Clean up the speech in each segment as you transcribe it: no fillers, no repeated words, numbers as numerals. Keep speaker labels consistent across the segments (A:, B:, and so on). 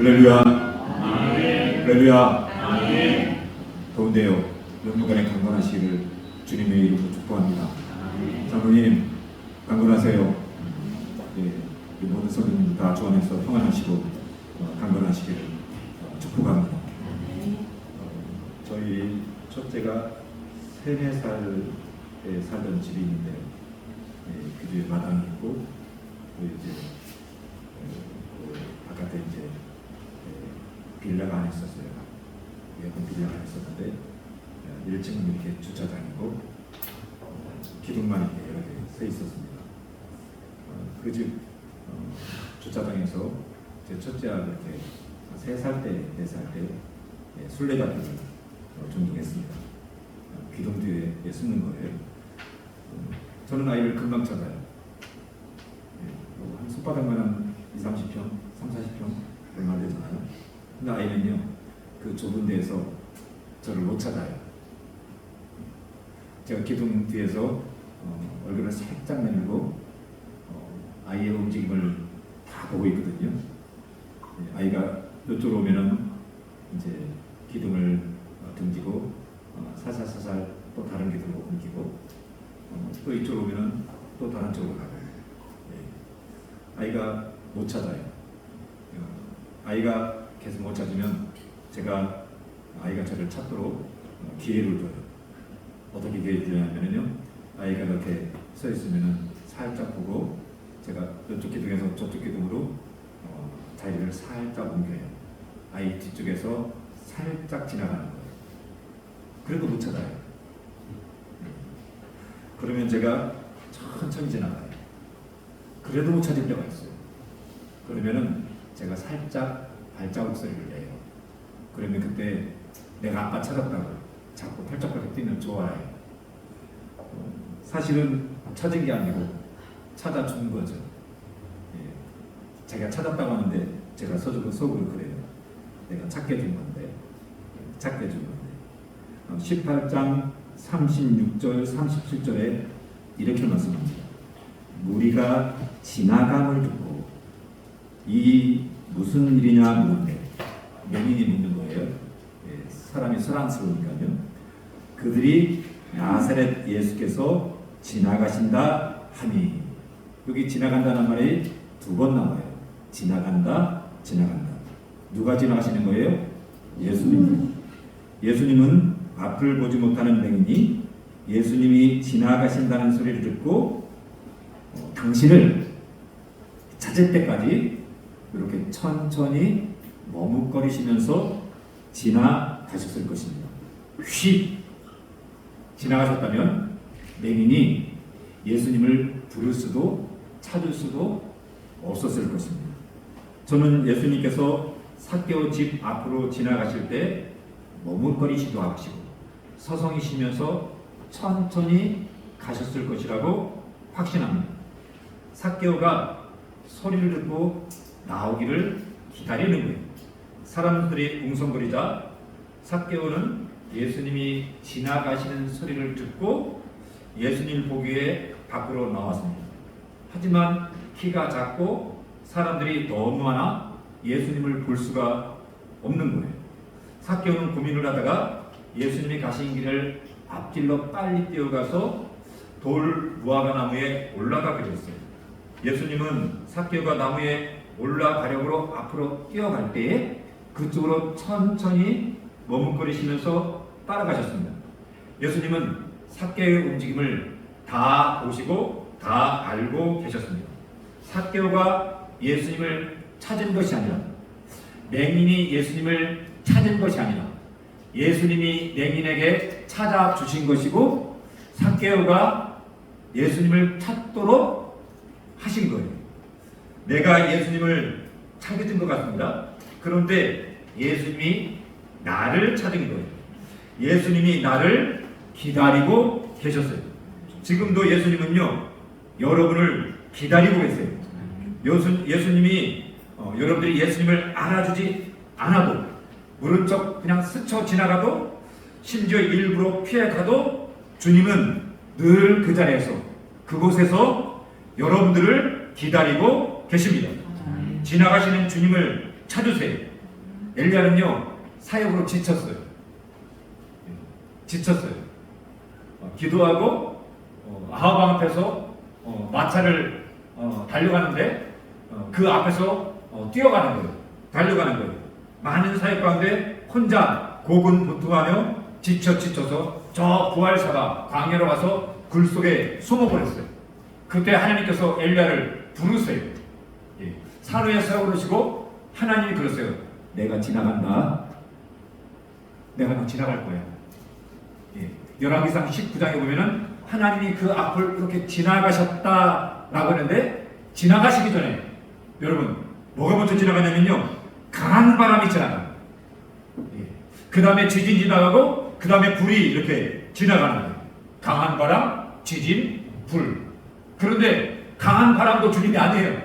A: 할렐루야. 할렐루야. 더운데요, 영무간에 강건하시기를 주님의 이름으로 축복합니다. 장로님 강건하세요. 이 모든 성도님 다 주 안에서 평안하시고 강건하시기를 축복합니다. 저희 첫째가 3, 4살에 살던 집이 있는데 그 집에 마당이 있고 또 이제 바깥에 이제 빌라가 하나 있었어요. 예쁜 빌라가 하나 있었는데 1층은 이렇게 주차장이고 기둥만 이렇게 여러 개 서 있었습니다. 그 집 주차장에서 제 첫째가 이렇게 3살 때, 4살 때 술래잡기를 종종 했습니다. 기둥 뒤에 숨는 거예요. 저는 아이를 금방 찾아요. 한 손바닥만한 20, 30평, 30, 40평 얼마 되잖아요. 근데 아이는요, 그 좁은 데에서 저를 못 찾아요. 제가 기둥 뒤에서 얼굴을 살짝 내밀고 아이의 움직임을 다 보고 있거든요. 아이가 이쪽으로 오면은 이제 기둥을 등지고 살살살살 또 다른 기둥으로 옮기고 또 이쪽으로 오면은 또 다른 쪽으로 가고 아이가 못 찾아요. 아이가 계속 못 찾으면 제가 아이가 저를 찾도록 기회를 줘요. 어떻게 기회를 주냐면요, 아이가 이렇게 서 있으면은 살짝 보고 제가 이쪽 기둥에서 저쪽 기둥으로 자리를 살짝 옮겨요. 아이 뒤쪽에서 살짝 지나가는 거예요. 그래도 못 찾아요. 그러면 제가 천천히 지나가요. 그래도 못 찾을 때가 있어요. 그러면은 제가 살짝 발자국 소리를 내요. 그러면 그때 내가 아까 찾았다고 자꾸 펄쩍펄쩍 뛰면 좋아해요. 사실은 찾은 게 아니고 찾아준 거죠. 자기가 찾았다고 하는데 제가 속으로 그래요. 내가 찾게 준 건데, 찾게 준 건데. 18장 36절, 37절에 이렇게 말씀합니다. 무리가 지나감을 두고 이 무슨 일이냐 묻는데, 맹인이 묻는 거예요. 사람이 사랑스러우니까요. 그들이 나사렛 예수께서 지나가신다 하니, 여기 지나간다는 말이 2번 나와요. 지나간다, 지나간다. 누가 지나가시는 거예요? 예수님. 예수님은 앞을 보지 못하는 맹인이 예수님이 지나가신다는 소리를 듣고 당신을 찾을 때까지 이렇게 천천히 머뭇거리시면서 지나가셨을 것입니다. 휙 지나가셨다면 맹인이 예수님을 부를 수도 찾을 수도 없었을 것입니다. 저는 예수님께서 삭개오 집 앞으로 지나가실 때 머뭇거리시도 하시고 서성이시면서 천천히 가셨을 것이라고 확신합니다. 삭개오가 소리를 듣고 나오기를 기다리는 거예요. 사람들이 웅성거리자 삭개오는 예수님이 지나가시는 소리를 듣고 예수님을 보기 위해 밖으로 나왔습니다. 하지만 키가 작고 사람들이 너무 많아 예수님을 볼 수가 없는 거예요. 삭개오는 고민을 하다가 예수님이 가신 길을 앞길로 빨리 뛰어가서 돌 무화과 나무에 올라가게 됐어요. 예수님은 삭개오가 나무에 올라가려고 앞으로 뛰어갈 때에 그쪽으로 천천히 머뭇거리시면서 따라가셨습니다. 예수님은 삭개오의 움직임을 다 보시고 다 알고 계셨습니다. 삭개오가 예수님을 찾은 것이 아니라, 맹인이 예수님을 찾은 것이 아니라 예수님이 맹인에게 찾아주신 것이고 삭개오가 예수님을 찾도록 하신 거예요. 내가 예수님을 찾게 된 것 같습니다. 그런데 예수님이 나를 찾은 거예요. 예수님이 나를 기다리고 계셨어요. 지금도 예수님은요, 여러분을 기다리고 계세요. 예수님이 여러분들이 예수님을 알아주지 않아도, 모른 척 그냥 스쳐 지나가도, 심지어 일부러 피해가도 주님은 늘 그 자리에서, 그곳에서 여러분들을 기다리고 계십니다. 지나가시는 주님을 찾으세요. 엘리야는요 사역으로 지쳤어요. 지쳤어요. 기도하고 아하방 앞에서 마차를 달려가는데 그 앞에서 뛰어가는 거예요. 달려가는 거예요. 많은 사역 가운데 혼자 고군분투하며 지쳐서 저 부활사가 광야로 가서 굴 속에 숨어버렸어요. 그때 하나님께서 엘리야를 부르세요. 산후에 세워놓으시고 하나님이 그러세요. 내가 지나간다. 내가 너 지나갈 거야. 열왕기상 19장에 보면은 하나님이 그 앞을 이렇게 지나가셨다라고 하는데, 지나가시기 전에 여러분 뭐가 먼저 지나가냐면요, 강한 바람이 지나가요. 그 다음에 지진 지나가고 그 다음에 불이 이렇게 지나가는 거예요. 강한 바람, 지진, 불. 그런데 강한 바람도 주님이 아니에요.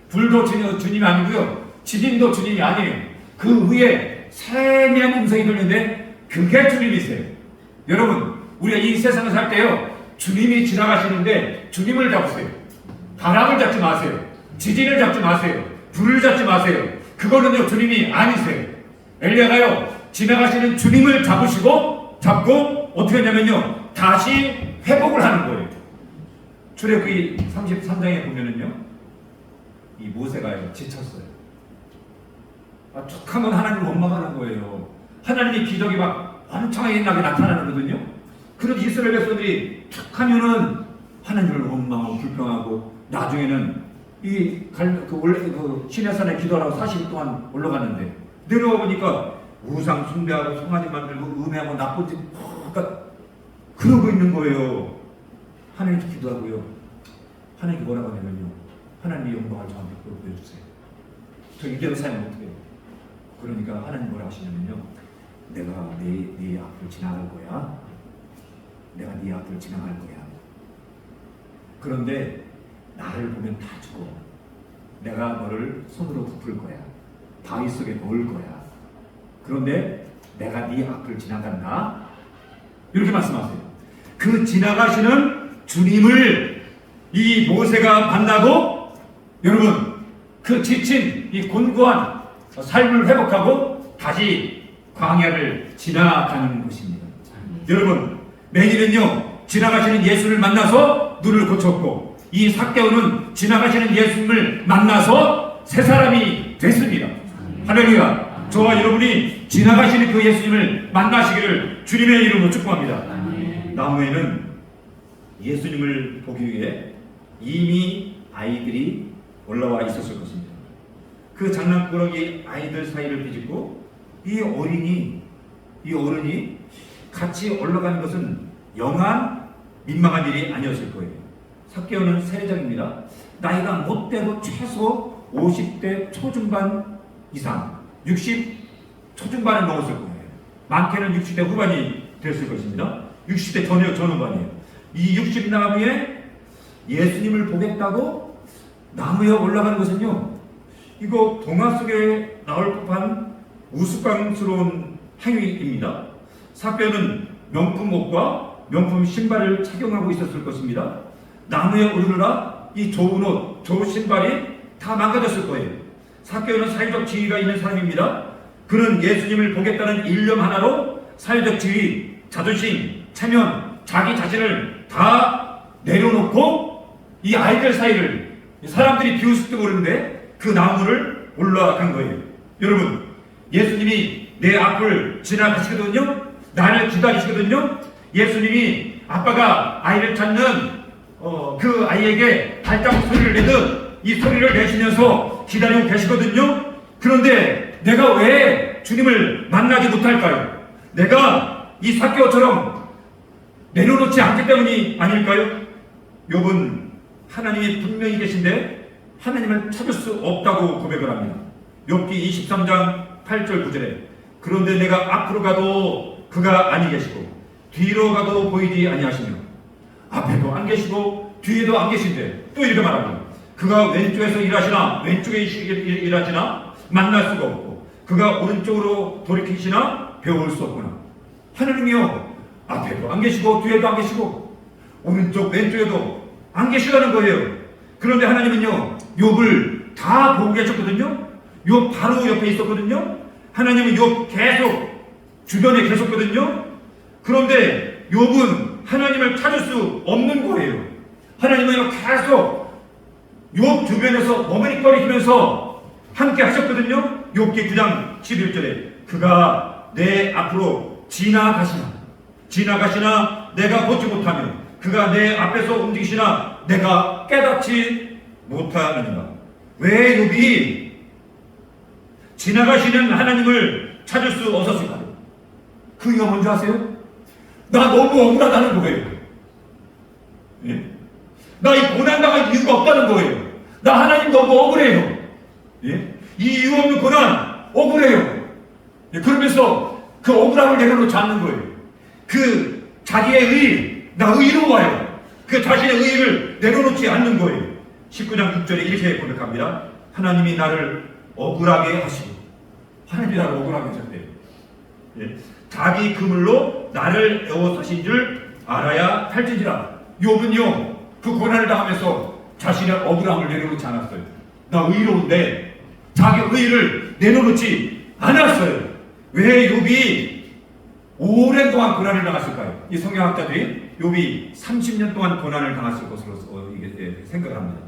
A: 불도 주님이 아니고요, 지진도 주님이 아니에요. 그 위에 세미한 음성이 들리는데 그게 주님이세요. 여러분, 우리가 이 세상을 살 때요, 주님이 지나가시는데 주님을 잡으세요. 바람을 잡지 마세요. 지진을 잡지 마세요. 불을 잡지 마세요. 그거는요 주님이 아니세요. 엘리야가요 지나가시는 주님을 잡고 어떻게 했냐면요, 다시 회복을 하는 거예요. 출애굽기 33장에 보면은요, 이 모세가요 지쳤어요. 툭 하면 하나님을 원망하는 거예요. 하나님의 기적이 막 환청하게 나타나거든요. 그런 이스라엘 백성들이 툭 하면은 하나님을 원망하고 불평하고, 나중에는 원래 시내산에 기도하라고 40일 동안 올라갔는데 내려와 보니까 우상 숭배하고 송아지 만들고 음해하고 나쁜 짓 그러고 있는 거예요. 하나님께 기도하고요, 하나님께 뭐라고 하냐면요, 하나님의 영광을 저한테 보여주세요. 저 이대로 살면 어떡해요? 그러니까 하나님 뭐라 하시냐면요, 내가 네 앞을 지나갈 거야. 내가 네 앞을 지나갈 거야. 그런데 나를 보면 다 죽어. 내가 너를 손으로 덮을 거야. 바위 속에 넣을 거야. 그런데 내가 네 앞을 지나간다. 이렇게 말씀하세요. 그 지나가시는 주님을 이 모세가 만나고, 여러분 그 지친 이 곤고한 삶을 회복하고 다시 광야를 지나가는 것입니다. 여러분, 매일은요 지나가시는 예수를 만나서 눈을 고쳤고, 이 삭개오는 지나가시는 예수님을 만나서 새 사람이 됐습니다. 할렐루야. 저와 여러분이 지나가시는 그 예수님을 만나시기를 주님의 이름으로 축복합니다. 나무에는 예수님을 보기 위해 이미 아이들이 올라와 있었을 것입니다. 그 장난꾸러기 아이들 사이를 비집고 이 어른이 같이 올라가는 것은 영한 민망한 일이 아니었을 거예요. 삭개오는 세례장입니다. 나이가 못돼도 최소 50대 초중반 이상, 60 초중반을 넘었을 거예요. 많게는 60대 후반이 됐을 것입니다. 60대 전후반이에요. 이 60나무에 예수님을 보겠다고 나무에 올라가는 것은요, 이거 동화 속에 나올 법한 우스꽝스러운 행위입니다. 삭개오는 명품 옷과 명품 신발을 착용하고 있었을 것입니다. 나무에 오르느라 이 좋은 옷, 좋은 신발이 다 망가졌을 거예요. 삭개오는 사회적 지위가 있는 사람입니다. 그는 예수님을 보겠다는 일념 하나로 사회적 지위, 자존심, 체면, 자기 자신을 다 내려놓고 이 아이들 사이를, 사람들이 비웃을지도 모르는데 그 나무를 올라간 거예요. 여러분, 예수님이 내 앞을 지나가시거든요. 나를 기다리시거든요. 예수님이 아빠가 아이를 찾는 그 아이에게 발자국 소리를 내듯 이 소리를 내시면서 기다리고 계시거든요. 그런데 내가 왜 주님을 만나지 못할까요? 내가 이 삭개오처럼 내려놓지 않기 때문이 아닐까요? 욥은 하나님이 분명히 계신데 하나님을 찾을 수 없다고 고백을 합니다. 욥기 23장 8절 9절에 그런데 내가 앞으로 가도 그가 아니 계시고 뒤로 가도 보이지 아니하시며 앞에도 안 계시고 뒤에도 안 계신데 또 이렇게 말합니다. 그가 왼쪽에서 일하시나 왼쪽에 일하시나 만날 수가 없고 그가 오른쪽으로 돌이키시나 배울 수 없구나. 하나님이요, 앞에도 안 계시고 뒤에도 안 계시고 오른쪽 왼쪽에도 안 계시다는 거예요. 그런데 하나님은요, 욥을 다 보고 계셨거든요. 욥 바로 옆에 있었거든요. 하나님은 욥 계속 주변에 계셨거든요. 그런데 욥은 하나님을 찾을 수 없는 거예요. 하나님은 계속 욥 주변에서 머뭇거리면서 함께 하셨거든요. 욥기 9장 11절에 그가 내 앞으로 지나가시나 내가 보지 못하며 그가 내 앞에서 움직이시나 내가 깨닫지 못하느니라. 왜 욥이 지나가시는 하나님을 찾을 수 없었을까요? 그 이유가 뭔지 아세요? 나 너무 억울하다는 거예요. 예? 나 이 고난당할 이유가 없다는 거예요. 나 하나님 너무 억울해요. 예? 이 이유 없는 고난 억울해요. 예? 그러면서 그 억울함을 내려놓지 않는 거예요. 그 자기의 의, 나 의로워요. 그 자신의 의를 내려놓지 않는 거예요. 19장 6절에 이렇게 고백합니다. 하나님이 나를 억울하게 하시고, 하나님이 나를 억울하게 하셨대요. 예? 자기 그물로 나를 에워싸신 줄 알아야 할지니라. 욥은요 그 고난을 당하면서 자신의 억울함을 내려놓지 않았어요. 나 의로운데 자기 의를 내려놓지 않았어요. 왜 욥이 오랜 동안 고난을 당했을까요? 이 성경학자들이 욥이 30년 동안 고난을 당했을 것으로 생각을 합니다.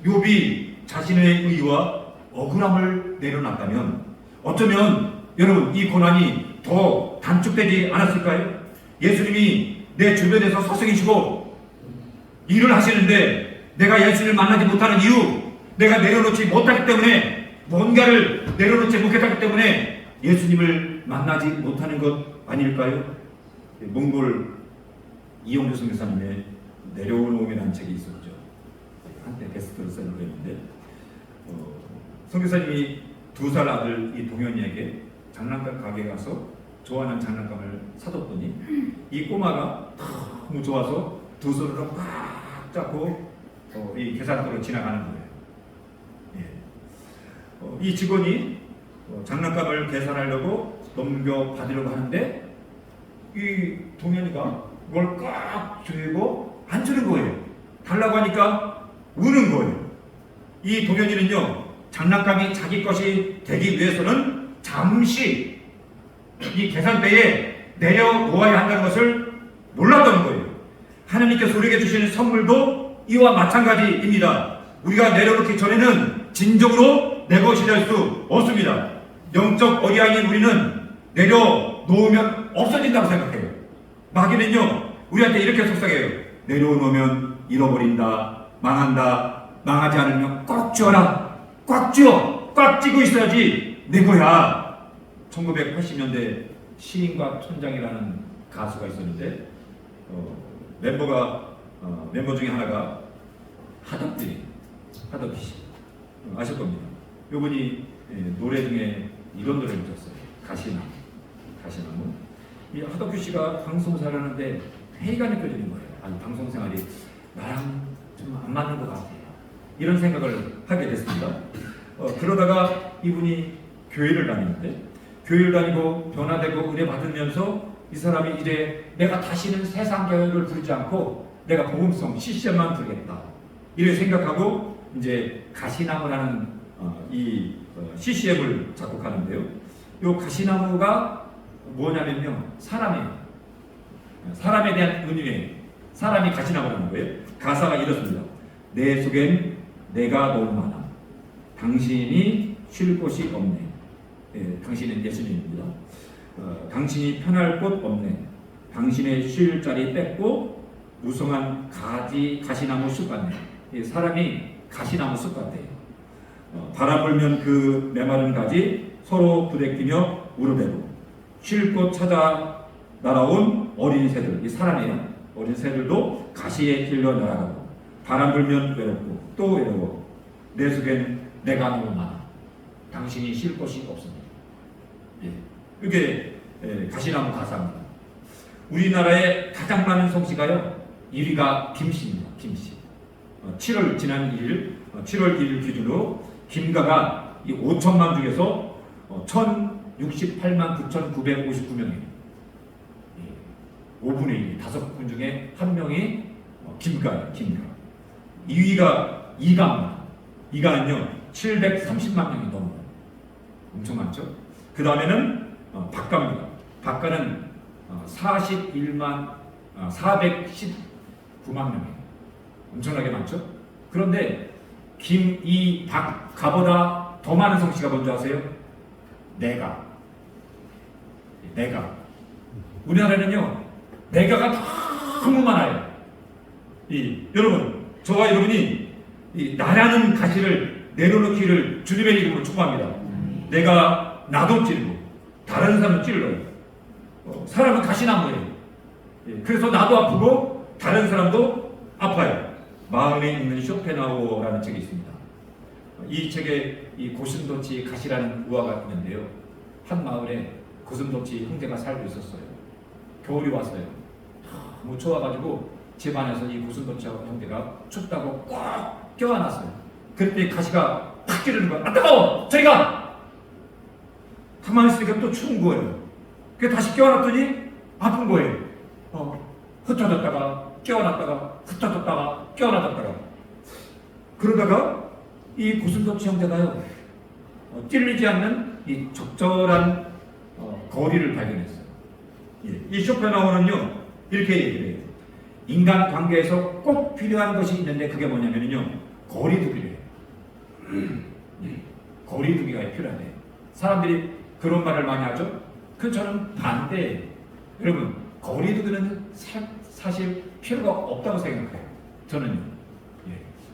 A: 욥이 자신의 의와 억울함을 내려놨다면 어쩌면 여러분 이 고난이 더 단축되지 않았을까요? 예수님이 내 주변에서 서성이시고 일을 하시는데 내가 예수님을 만나지 못하는 이유, 내가 내려놓지 못하기 때문에, 뭔가를 내려놓지 못하기 때문에 예수님을 만나지 못하는 것 아닐까요? 몽골 이용주 선교사님의 내려오놈이라는 책이 있었죠. 한때 베스트셀러로 했는데 선교사님이 2살 아들 이 동현이에게 장난감 가게에 가서 좋아하는 장난감을 사줬더니 이 꼬마가 너무 좋아서 두 손으로 꽉 잡고 이 계산대로 지나가는 거예요. 예. 이 직원이 장난감을 계산하려고 넘겨받으려고 하는데 이 동현이가 그걸 꽉 쥐고 안 주는 거예요. 달라고 하니까 우는 거예요. 이 동현이는요 장난감이 자기 것이 되기 위해서는 잠시 이 계산대에 내려놓아야 한다는 것을 몰랐던 거예요. 하나님께서 우리에게 주시는 선물도 이와 마찬가지입니다. 우리가 내려놓기 전에는 진정으로 내 것이 될 수 없습니다. 영적 어린아이인 우리는 내려놓으면 없어진다고 생각해요. 마귀는요 우리한테 이렇게 속삭여요. 내려놓으면 잃어버린다, 망한다, 망하지 않으면 꽉 쥐어라, 꽉 쥐어, 꽉 쥐고 있어야지 내 거야. 1980년대 시인과 촌장이라는 가수가 있었는데 멤버 중에 하나가 하덕기 씨 아실 겁니다. 이분이 노래 중에 이런 노래를 줬어요. 가시나무. 이 하덕기 씨가 방송사를 하는데 회의가 느껴지는 거예요. 아니 방송 생활이 나랑 좀 안 맞는 것 같아요. 이런 생각을 하게 됐습니다. 그러다가 이분이 교회를 다니고 변화되고 은혜 받으면서 이 사람이 이제 내가 다시는 세상 교회를 부르지 않고 내가 복음성 CCM만 부르겠다 이렇게 생각하고 이제 가시나무라는 이 CCM을 작곡하는데요. 이 가시나무가 뭐냐면요 사람에 대한 은유예요. 사람이 가시나무라는 거예요. 가사가 이렇습니다. 내 속엔 내가 너무 많아. 당신이 쉴 곳이 없네. 당신은 예수님입니다. 당신이 편할 곳 없네. 당신의 쉴 자리 뺏고 무성한 가시나무 숲 같네. 사람이 가시나무 숲 같아요. 바람 불면 그 메마른 가지 서로 부대끼며 우르대고 쉴 곳 찾아 날아온 어린 새들, 이 사람이에요. 어린 새들도 가시에 길러 날아가고 바람 불면 외롭고 또 외로워. 내 속엔 내가 너무 많아. 당신이 쉴 곳이 없습니다. 이게 가시나무 가사입니다. 우리나라에 가장 많은 성씨가요 1위가 김씨입니다. 김씨. 7월 1일 기준으로 김가가 이 5천만 중에서 1068만 9,959명이에요. 5분의 1, 5분 중에 한 명이 김가예요. 김가. 2위가 이가입니다. 이가는요 730만 명이 넘어요. 엄청 많죠? 그 다음에는 박가입니다. 박가는 41만 419만 명이에요. 엄청나게 많죠? 그런데 김, 이, 박, 가보다 더 많은 성씨가 뭔지 아세요? 내가. 우리나라는요, 내가가 너무 많아요. 여러분, 저와 여러분이 이 나라는 가시를 내려놓기를 주님의 이름으로 축복합니다. 내가 나도 찌르고 다른 사람도 찔러요. 사람은 가시나무예요. 그래서 나도 아프고 다른 사람도 아파요. 마음에 있는 쇼펜하우어라는 책이 있습니다. 이 책에 이 고슴도치 가시라는 우화가 있는데요. 한 마을에 고슴도치 형제가 살고 있었어요. 겨울이 왔어요. 너무 추워가지고 집 안에서 이 고슴도치 형제가 춥다고 꽉 껴안았어요. 그때 가시가 팍 찌르는 거야. 아, 뜨거워! 저리 가! 가만히 있으니까 또 추운 거예요. 그래서 다시 껴안았더니 아픈 거예요. 흩어졌다가 껴안았다가 흩어졌다가 껴안았다가. 그러다가 이 고슴도치 형제가요, 찔리지 않는 이 적절한 거리를 발견했어요. 이 쇼펜하우어는요, 이렇게 얘기를 해요. 인간 관계에서 꼭 필요한 것이 있는데 그게 뭐냐면요, 거리두기래요. 거리두기가 필요하대요. 사람들이 그런 말을 많이 하죠. 저는 반대예요. 여러분, 거리두기는 사실 필요가 없다고 생각해요. 저는요.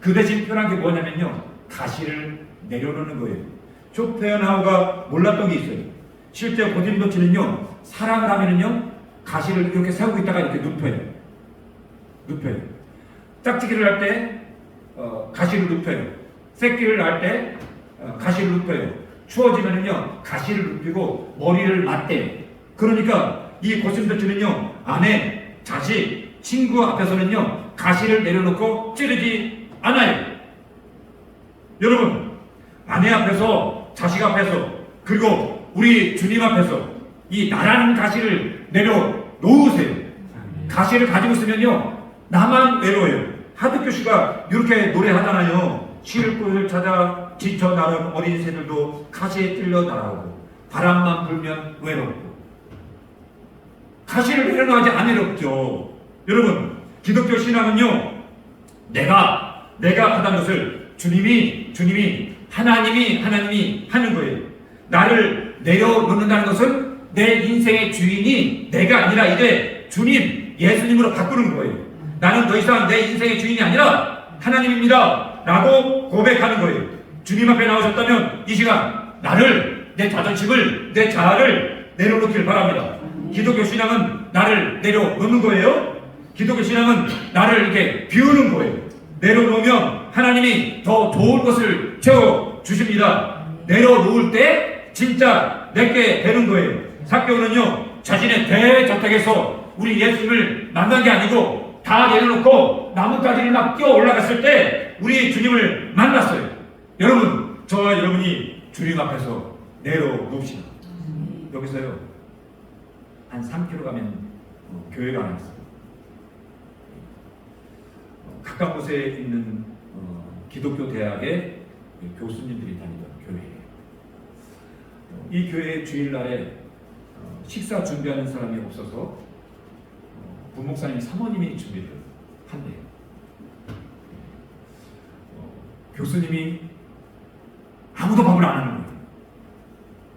A: 그 대신 필요한 게 뭐냐면요, 가시를 내려놓는 거예요. 쇼펜하우어가 몰랐던 게 있어요. 실제 고슴도치는요, 사랑을 하면은요, 가시를 이렇게 세우고 있다가 이렇게 눕혀요. 짝짓기를 할 때 가시를 눕혀요. 새끼를 할 때 가시를 눕혀요. 추워지면은요, 가시를 눕히고 머리를 맞대요. 그러니까 이 고슴도치는요, 아내, 자식, 친구 앞에서는요, 가시를 내려놓고 찌르지 않아요. 여러분, 아내 앞에서, 자식 앞에서, 그리고 우리 주님 앞에서 이 나라는 가시를 내려놓으세요. 가시를 가지고 있으면요, 나만 외로워요. 하드교 씨가 이렇게 노래하잖아요. 쉴 곳을 찾아 지쳐 나른 어린 새들도 가시에 찔려 날아오고 바람만 불면 외롭고. 가시를 내려놓지 안 외롭죠. 여러분, 기독교 신앙은요, 내가 하다는 것을 하나님이 하는 거예요. 나를 내려놓는다는 것은 내 인생의 주인이 내가 아니라 이제 주님, 예수님으로 바꾸는 거예요. 나는 더 이상 내 인생의 주인이 아니라 하나님입니다 라고 고백하는 거예요. 주님 앞에 나오셨다면 이 시간 나를, 내 자존심을, 내 자아를 내려놓길 바랍니다. 기독교 신앙은 나를 내려놓는 거예요. 기독교 신앙은 나를 이렇게 비우는 거예요. 내려놓으면 하나님이 더 좋은 것을 채워주십니다. 내려놓을 때 진짜 내게 되는 거예요. 삭개오는요, 자신의 대저택에서 우리 예수님을 만난 게 아니고 다 내려놓고 나뭇가지를 막 뛰어 올라갔을 때 우리 주님을 만났어요. 여러분, 저와 여러분이 주님 앞에서 내려놓읍시다. 여기서요, 한 3km 가면 교회가 하나 있어요. 가까운 곳에 있는 기독교 대학의 교수님들이 다니던 교회예요. 이 교회 주일날에 식사 준비하는 사람이 없어서 부목사님 사모님이 준비를 한대요. 교수님이 아무도 밥을 안 하는 거예요.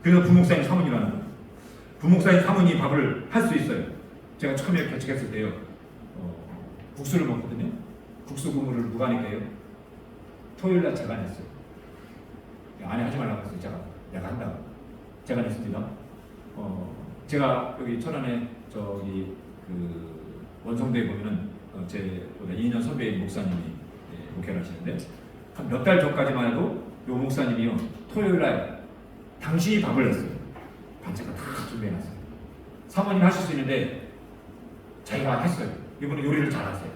A: 그래서 부목사님 사모님이 하는 거예요. 부목사님 사모님이 밥을 할 수 있어요. 제가 처음에 개척했을 때요, 국수를 먹거든요. 국수 국물을 누가 내게요? 토요일날 제가 냈어요. 아니, 하지 말라고 했어요. 내가 한다고. 제가 냈습니다. 제가 여기 천안에 저기 원성대에 보면은 제보다 2년 선배인 목사님이 목회를 하시는데, 한 몇 달 전까지만 해도 요 목사님이요, 토요일날 당신이 밥을 냈어요. 반찬을 다 준비해놨어요. 사모님 하실 수 있는데 자기가 했어요. 이분은 요리를 잘하세요.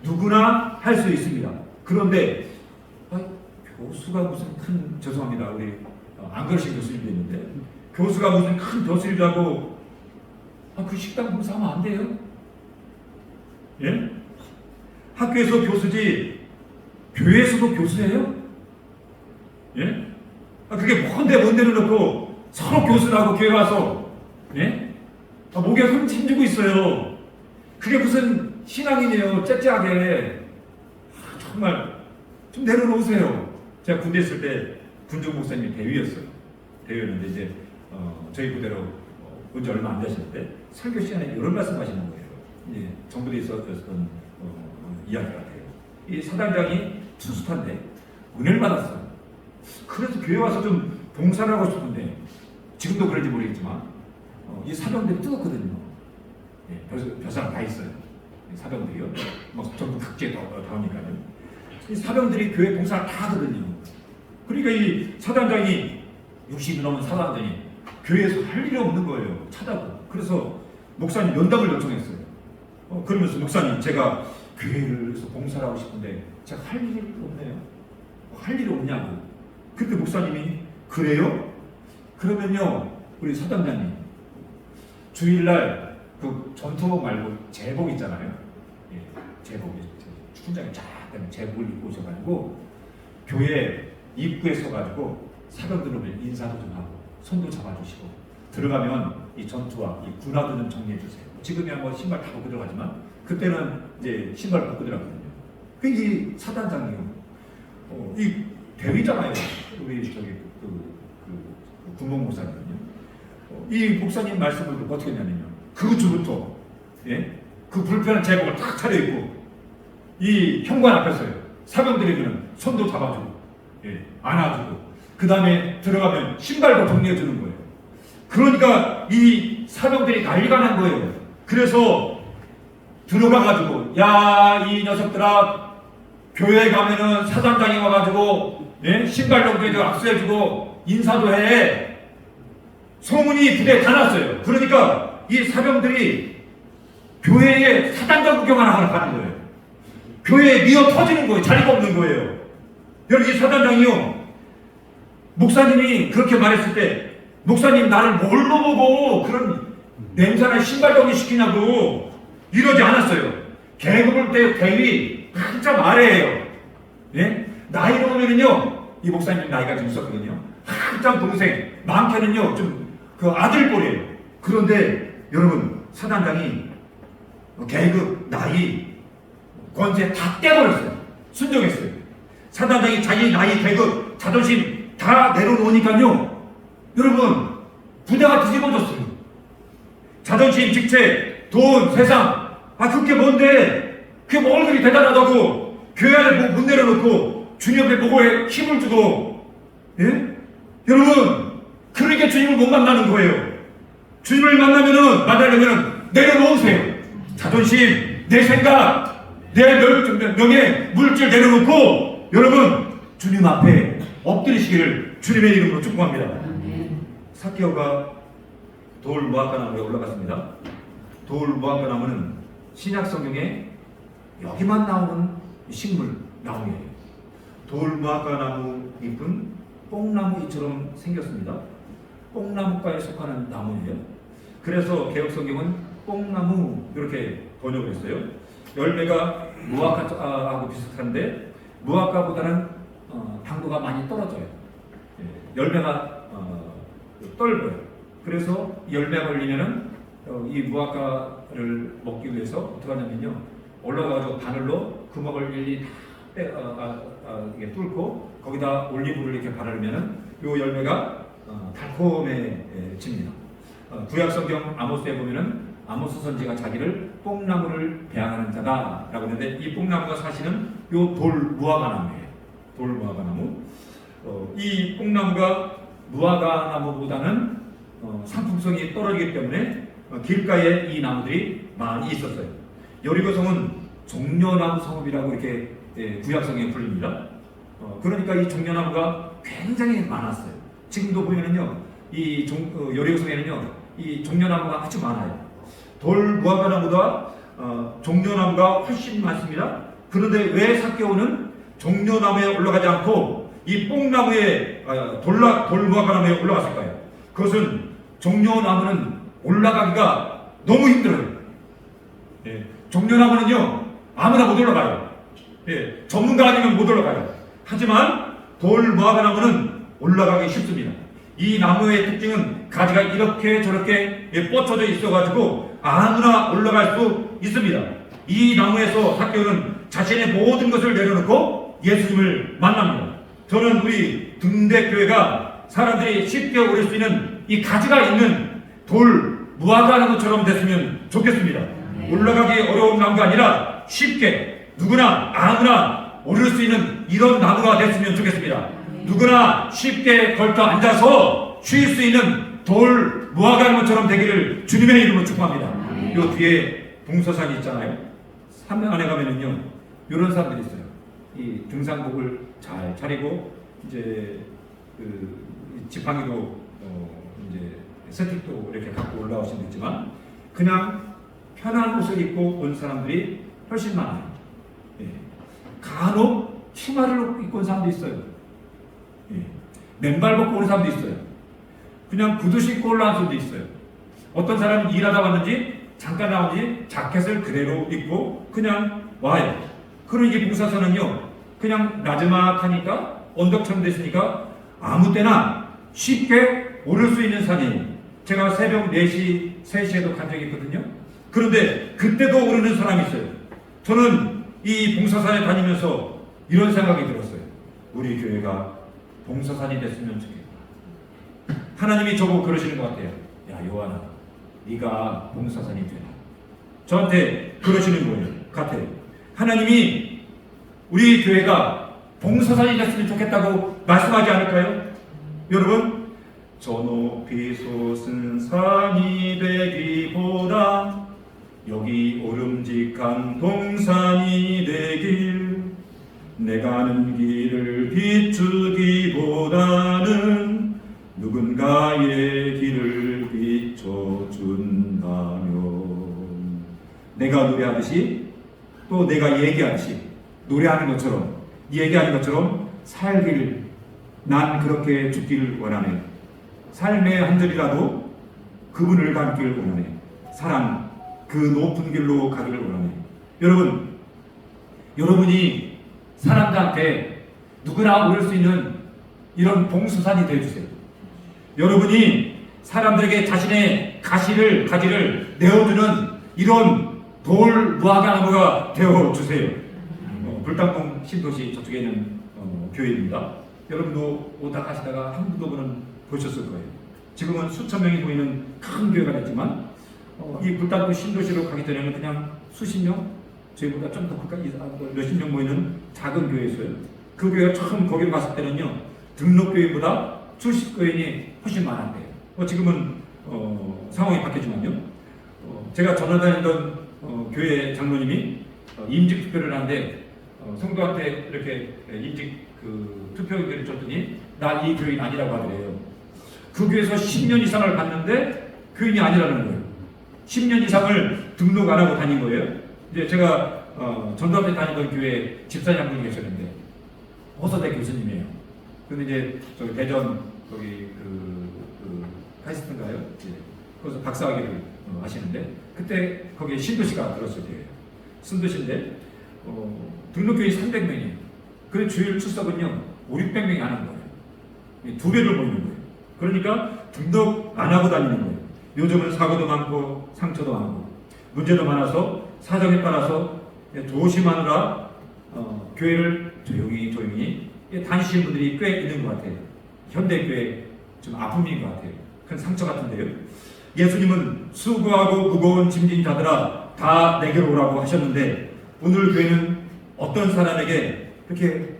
A: 누구나 할 수 있습니다. 그런데 교수가 무슨 큰, 죄송합니다, 우리 안 그러신 교수님도 있는데, 교수가 무슨 큰 교수님이라고 그 식당 봉사하면 안 돼요? 예? 학교에서 교수지 교회에서도 교수예요? 예? 그게 뭔데 놓고 서로 교수라고 교회 와서 예? 목에 힘주고 있어요. 그게 무슨 신앙이네요. 째째하게. 정말 좀 내려놓으세요. 제가 군대 있을 때 군중 목사님이 대위였어요. 대위였는데 이제 저희 부대로 온 지 얼마 안 되셨는데 설교 시간에 이런 말씀하시는 거예요. 예, 정부대에 있었던 이야기 같아요. 이 사단장이 투숙한데 은혜를 받았어요. 그래서 교회 와서 좀 봉사를 하고 싶은데 지금도 그런지 모르겠지만 이 사병들이 뜨겁거든요. 예, 벼상 다 있어요. 사병들이요. 막 전부 각지에 다 오니까요. 이 사병들이 교회 봉사를 다 하거든요. 그러니까 이 사단장이 60이 넘은 사단장이 교회에서 할 일이 없는 거예요. 차다고. 그래서 목사님 면담을 요청했어요. 그러면서 목사님 제가 교회에서 봉사를 하고 싶은데 제가 할 일이 없네요. 할 일이 없냐고. 그때 목사님이 그래요? 그러면요 우리 사단장님 주일날 그 전투복 말고 제복 있잖아요. 예, 제복 춘장에 쫙 제복을 입고 오셔가지고 교회 입구에 서가지고 사병들을 인사도 좀 하고 손도 잡아주시고 들어가면 이 전투와 이 군화도 좀 정리해 주세요. 지금이야 뭐 신발 다 벗고 들어가지만 그때는 이제 신발 벗고 들어갔거든요. 이 사단장이요. 이 대위잖아요. 우리 저기 군복 목사님은요. 이 목사님 말씀을 듣고 어떻게 했냐면요. 그 주부터 예? 그 불편한 제복을 딱 차려입고 이 현관 앞에서요. 사병들에게는 손도 잡아주고 예, 안아주고 그 다음에 들어가면 신발도 정리해주는 거예요. 그러니까 이 사병들이 난리가 난 거예요. 그래서 들어가가지고 야 이 녀석들아 교회 가면은 사단장이 와가지고 예? 신발 정도에도 악수해주고 인사도 해. 소문이 부대에 다 났어요. 그러니까 이 사병들이 교회에 사단장 구경을 하는 거예요. 교회에 미어 터지는 거예요. 자리가 없는 거예요. 여러분 이 사단장이요. 목사님이 그렇게 말했을 때 목사님 나를 뭘로 보고 그런 냄새나 신발 정리 시키냐고 이러지 않았어요. 계급을 때 대위 한참 아래예요. 예? 나이로 보면은요 이 목사님 나이가 좀 있었거든요. 한참 동생 많게는요 좀 그 아들뻘이에요. 그런데 여러분 사단장이 계급 나이 권세 다 떼버렸어요. 순종했어요. 사단장이 자기 나이 계급 자존심 다 내려놓으니까요 여러분 부대가 뒤집어졌어요. 자존심 직책 돈 세상 그게 뭔데 그게 뭘 그리 대단하다고 교회 안에 못 내려놓고 주님의 목에 힘을 주고 예? 여러분 그러니까 주님을 못 만나는 거예요. 주님을 만나려면 내려놓으세요. 자존심 내 생각 내 명예 물질 내려놓고 여러분 주님 앞에 엎드리시기를 주님의 이름으로 축복합니다. 삭개오가 돌 무화과나무에 올라갔습니다. 돌 무화과나무는 신약 성경에 여기만 나오는 식물 나무예요. 돌 무화과나무 잎은 뽕나무잎처럼 생겼습니다. 뽕나무과에 속하는 나무예요. 그래서 개혁 성경은 뽕나무 이렇게 번역을 했어요. 열매가 무화과하고 비슷한데 무화과보다는 당도가 많이 떨어져요. 열매가 떫어요. 그래서 열매가 걸리면은 이 무화과를 먹기 위해서 어떻게 하냐면요 올라가서 바늘로 구멍을 일일이 이게 뚫고 거기다 올리브를 이렇게 바르면은 요 열매가 달콤해집니다. 구약 성경 아모스에 보면은 아모스 선지가 자기를 뽕나무를 배양하는 자다라고 하는데 이 뽕나무가 사실은 요 돌 무화과나무예요. 돌 무화과나무. 이 뽕나무가 무화과나무보다는 상품성이 떨어지기 때문에 길가에 이 나무들이 많이 있었어요. 여리고성은 종려나무 성읍이라고 이렇게 구약성에 불립니다. 그러니까 이 종려나무가 굉장히 많았어요. 지금도 보면은요, 이 여리고성에는요, 이 종려나무가 아주 많아요. 돌 무화과나무보다 종려나무가 훨씬 많습니다. 그런데 왜 삭개오는 종려나무에 올라가지 않고 이 뽕나무에 돌 무화과나무에 올라갔을까요? 그것은 종려나무는 올라가기가 너무 힘들어요. 예, 종려나무는요 아무나 못 올라가요. 예, 전문가 아니면 못 올라가요. 하지만 돌 무화과나무는 올라가기 쉽습니다. 이 나무의 특징은 가지가 이렇게 저렇게 뻗쳐져 있어가지고 아무나 올라갈 수 있습니다. 이 나무에서 삭개오는 자신의 모든 것을 내려놓고 예수님을 만납니다. 저는 우리 등대교회가 사람들이 쉽게 오를 수 있는 이 가지가 있는 돌 무화과 것처럼 됐으면 좋겠습니다. 올라가기 어려운 나무가 아니라 쉽게 누구나 아무나 오를 수 있는 이런 나무가 됐으면 좋겠습니다. 누구나 쉽게 걸터 앉아서 쉴 수 있는 돌 무화과나무처럼 되기를 주님의 이름으로 축복합니다. 요 뒤에 봉서산이 있잖아요. 산 안에 가면은요 이런 사람들이 있어요. 이 등산복을 잘 차리고 이제 그 지팡이도 이제 스틱도 이렇게 갖고 올라오신 분 있지만 그냥 편한 옷을 입고 온 사람들이 훨씬 많아요. 예. 간혹 치마를 입고 온 사람도 있어요. 예. 맨발 벗고 온 사람도 있어요. 그냥 구두 신고 올라온 사람도 있어요. 어떤 사람은 일하다 왔는지 잠깐 나오지 자켓을 그대로 입고 그냥 와요. 그런 이게 봉사선은요 그냥 나지막하니까 언덕처럼 됐으니까 아무 때나 쉽게 오를 수 있는 산이에요. 제가 새벽 4시, 3시에도 간 적이 있거든요. 그런데 그때도 오르는 사람이 있어요. 저는 이 봉사산에 다니면서 이런 생각이 들었어요. 우리 교회가 봉사산이 됐으면 좋겠다. 하나님이 저보고 그러시는 것 같아요. 야 요한아, 네가 봉사산이 되라. 저한테 그러시는 거예요. 같아요. 하나님이 우리 교회가 봉사산이 됐으면 좋겠다고 말씀하지 않을까요? 여러분, 저 높이 솟은 산이 되기보다 여기 오름직한 동산이 되길, 내가 가는 길을 비추기보다는 누군가의 길을 비춰준다면, 내가 노래하듯이 또 내가 얘기하듯이 노래하는 것처럼 얘기하는 것처럼 살기를, 난 그렇게 죽기를 원하네. 삶의 한 절이라도 그분을 닮기를 원하네. 사랑, 그 높은 길로 가기를 원하네. 여러분이 사람들한테 누구나 오를 수 있는 이런 봉수산이 되어주세요. 여러분이 사람들에게 자신의 가지를 내어주는 이런 돌 무화과나무가 되어주세요. 불당동 신도시 저쪽에 있는 교회입니다. 여러분도 오다 가시다가 한 분도 보셨을 거예요. 지금은 수천 명이 보이는 큰 교회가 됐지만 이 불당동 신도시로 가기 전에는 그냥 수십 명, 저희보다 좀 더 가까이 몇십 명 모이는 작은 교회였어요. 그 교회가 처음 거기로 갔을 때는요 등록교회보다 출석교인이 훨씬 많았대요. 지금은 상황이 바뀌었지만요. 제가 전화 다니던 교회 장로님이 임직 투표를 하는데 성도한테 이렇게 임직 투표기를 줬더니 나 이 교인 아니라고 하더래요. 그 교회에서 10년 이상을 봤는데 교인이 아니라는 거예요. 10년 이상을 등록 안 하고 다닌 거예요. 이제 제가 전도한테 다니던 교회 집사님 한 분이 계셨는데 호서대 교수님이에요. 근데 이제 저기 대전 거기 카이스트인가요? 거기서 박사학위를 하시는데 그때 거기에 신도시가 들었을 때예요. 신도시인데 등록교인이 300명이에요. 그 주일 출석은요 500~600명이 하는 거예요. 2배를 모이는 거예요. 그러니까 등록 안 하고 다니는 거예요. 요즘은 사고도 많고 상처도 많고 문제도 많아서 사정에 따라서 조심하느라 교회를 조용히 다니시는 분들이 꽤 있는 것 같아요. 현대교회 좀 아픔인 것 같아요. 큰 상처 같은데요. 예수님은 수고하고 무거운 짐진 자들아 다 내게로 오라고 하셨는데 오늘 교회는 어떤 사람에게 그렇게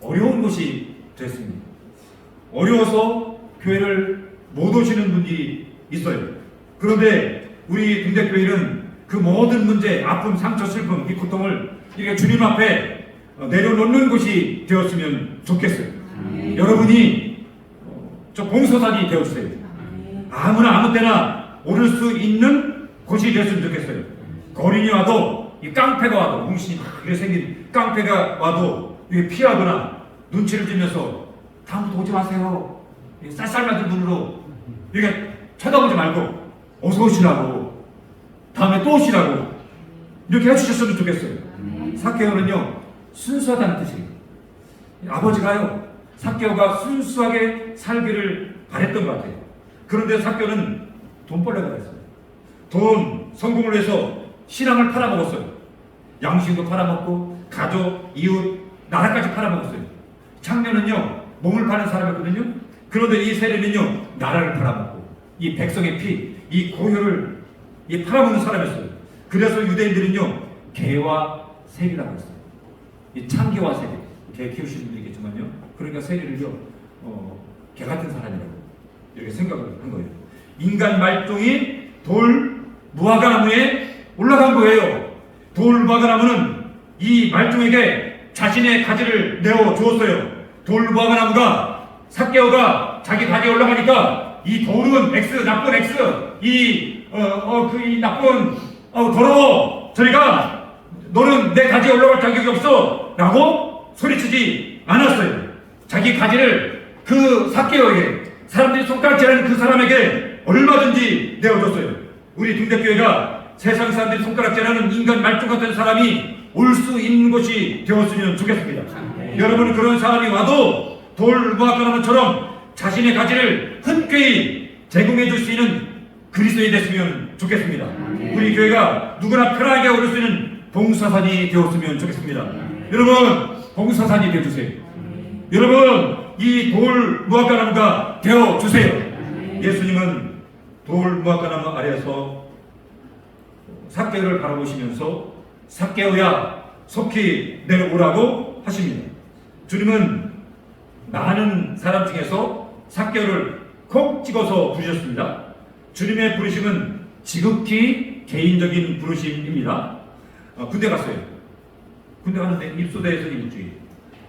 A: 어려운 것이 됐습니다. 어려워서 교회를 못 오시는 분이 있어요. 그런데 우리 등대교회는 그 모든 문제, 아픔, 상처, 슬픔, 이 고통을 이렇게 주님 앞에 내려놓는 곳이 되었으면 좋겠어요. 여러분이 저 봉서산이 되어주세요. 아무나 아무 때나 오를 수 있는 곳이 되었으면 좋겠어요. 거린이 와도 이 깡패가 와도 뭉신이 막 이렇게 생긴 깡패가 와도 이게 피하거나 눈치를 주면서 다음부터 오지 마세요. 쌀쌀맞은 눈으로 이렇게 쳐다보지 말고 어서 오시라고, 다음에 또 오시라고 이렇게 해주셨으면 좋겠어요. 삭개오는요 순수하다는 뜻이에요. 아버지가요 삭개오가 순수하게 살기를 바랬던 것 같아요. 그런데 삭개오는 돈벌레가 됐어요. 돈, 성공을 위해서 신앙을 팔아먹었어요. 양심도 팔아먹고 가족, 이웃, 나라까지 팔아먹었어요. 창녀는요 몸을 파는 사람이었거든요. 그런데 이 세리는요 나라를 팔아먹고 이 백성의 피, 이 고혈을 팔아먹는 사람이었어요. 그래서 유대인들은요 개와 세리라고 했어요. 이 참개와 세리, 개 키우시는 분들이 있겠지만요. 그러니까 세리를요 개 같은 사람이라고 이렇게 생각을 한 거예요. 인간 말종이 돌 무화과 나무에 올라간 거예요. 돌 무화과 나무는 이 말종에게 자신의 가지를 내어 주었어요. 돌 무화과 나무가 삭개오가 자기 가지에 올라가니까 이 돌은 X, 나쁜 X, 이 나쁜 더러워 저리가 너는 내 가지에 올라갈 자격이 없어 라고 소리치지 않았어요. 자기 가지를 그 삭개오에게, 사람들이 손가락질하는 그 사람에게 얼마든지 내어줬어요. 우리 등대교회가 세상 사람들이 손가락질하는 인간 말종 같은 사람이 올 수 있는 곳이 되었으면 좋겠습니다. 여러분 그런 사람이 와도 돌 무화과 나무처럼 자신의 가지를 흔쾌히 제공해 줄 수 있는 그리스도인이 됐으면 좋겠습니다. 우리 교회가 누구나 편하게 오를 수 있는 봉사산이 되었으면 좋겠습니다. 여러분 봉사산이 되어주세요. 여러분 이 돌 무화과 나무가 되어주세요. 예수님은 돌 무화과 나무 아래에서 삭개오를 바라보시면서 삭개오야 속히 내려오라고 하십니다. 주님은 많은 사람 중에서 삭개오를 콕 찍어서 부르셨습니다. 주님의 부르심은 지극히 개인적인 부르심입니다. 군대 갔어요. 군대 가는데 입소대에서 일주일,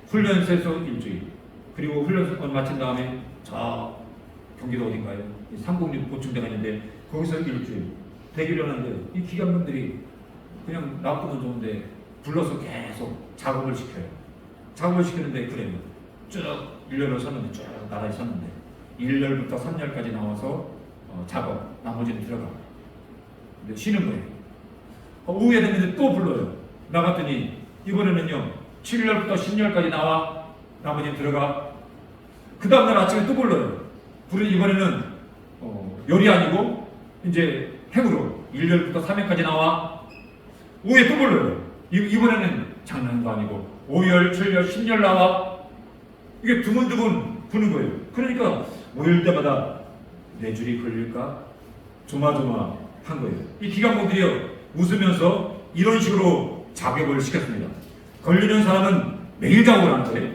A: 훈련소에서 일주일, 그리고 훈련 마친 다음에 저 경기도 어딘가요? 삼국립 보충대가 있는데 거기서 일주일 대기를 하는데 이 기관병들이 그냥 놔두면 좋은데 불러서 계속 작업을 시켜요. 작업을 시키는데 그래요. 쭉 1년을 섰는데 쭉 나라에 섰는데 1년부터 3년까지 나와서 작업, 나머지는 들어가. 근데 쉬는 거예요. 오후에 됐는데 또 불러요. 나갔더니 이번에는요 7년부터 10년까지 나와, 나머지는 들어가. 그 다음날 아침에 또 불러요. 이번에는 열이 아니고 이제 행으로 1년부터 3년까지 나와. 오후에 또 불러요. 이번에는 장난도 아니고 5열, 7열, 10열 나와. 이게 드문드문 부는 거예요. 그러니까 모일 때마다 내 줄이 걸릴까 조마조마한 거예요. 이 기관봉들이요 웃으면서 이런 식으로 작업을 시켰습니다. 걸리는 사람은 매일 작업을 하는 거예요.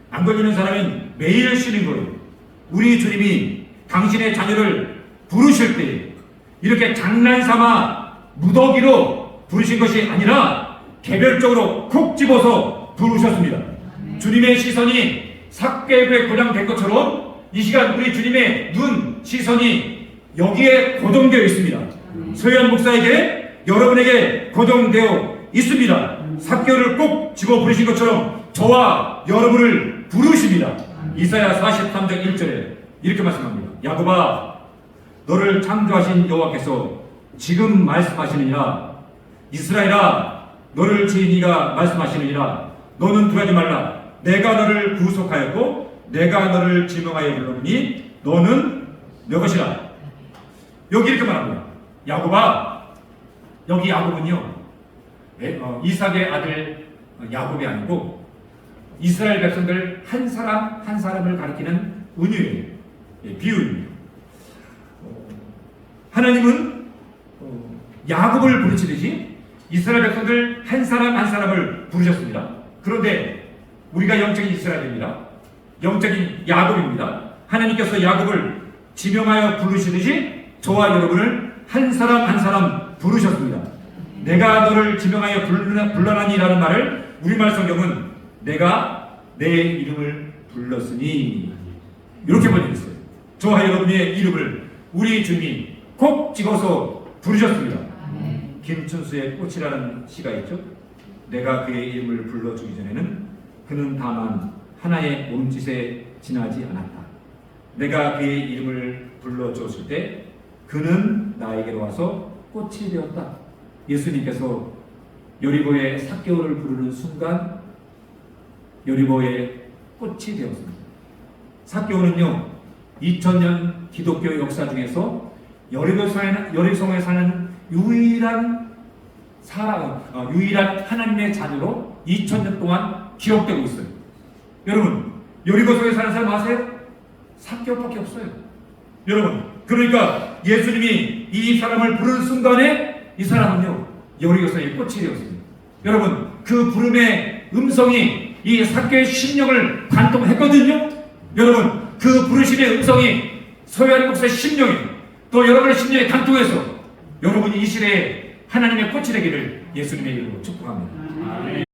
A: 안 걸리는 사람은 매일 쉬는 거예요. 우리 주님이 당신의 자녀를 부르실 때 이렇게 장난삼아 무더기로 부르신 것이 아니라 개별적으로 콕 집어서 부르셨습니다. 주님의 시선이 삭개오에 고정된 것처럼 이 시간 우리 주님의 눈, 시선이 여기에 고정되어 있습니다. 서현 목사에게, 여러분에게 고정되어 있습니다. 삭개오를 꼭 집어 부르신 것처럼 저와 여러분을 부르십니다. 이사야 43장 1절에 이렇게 말씀합니다. 야곱아, 너를 창조하신 여호와께서 지금 말씀하시느니라. 이스라엘아, 너를 지은 이가 말씀하시느니라. 너는 두려워하지 말라. 내가 너를 구속하였고 내가 너를 지명하여 불렀으니 너는 내 것이라. 여기 이렇게 말합니다. 야곱아, 여기 야곱은요 이삭의 아들 야곱이 아니고 이스라엘 백성들 한 사람 한 사람을 가리키는 은유예요. 비유입니다. 하나님은 야곱을 부르시듯이 이스라엘 백성들 한 사람 한 사람을 부르셨습니다. 그런데 우리가 영적인 이스라엘입니다. 영적인 야곱입니다. 하나님께서 야곱을 지명하여 부르시듯이 저와 여러분을 한 사람 한 사람 부르셨습니다. 내가 너를 지명하여 불러나니라는 말을 우리말 성경은 내가 내 이름을 불렀으니 이렇게 번역했어요. 저와 여러분의 이름을 우리 주님이 콕 찍어서 부르셨습니다. 김춘수의 꽃이라는 시가 있죠. 내가 그의 이름을 불러주기 전에는 그는 다만 하나의 몸짓에 지나지 않았다. 내가 그의 이름을 불러주었을 때 그는 나에게로 와서 꽃이 되었다. 예수님께서 여리고의 삭개오를 부르는 순간 여리고의 꽃이 되었습니다. 삭개오는요
B: 2000년 기독교 역사 중에서 여리고성에 사는 유일한 유일한 하나님의 자녀로 2000년 동안 기록되고 있어요. 여러분, 여리고성에 사는 사람 아세요? 삭개오밖에 없어요. 여러분, 그러니까 예수님이 이 사람을 부르는 순간에 이 사람은요, 여리고성의 꽃이 되었습니다. 여러분, 그 부름의 음성이 이 삭개오의 심령을 관통했거든요. 여러분, 그 부르심의 음성이 서유한 목사의 심령이 또 여러분의 심령에 관통해서 여러분이 이 시대에 하나님의 꽃이 되기를 예수님의 이름으로 축복합니다.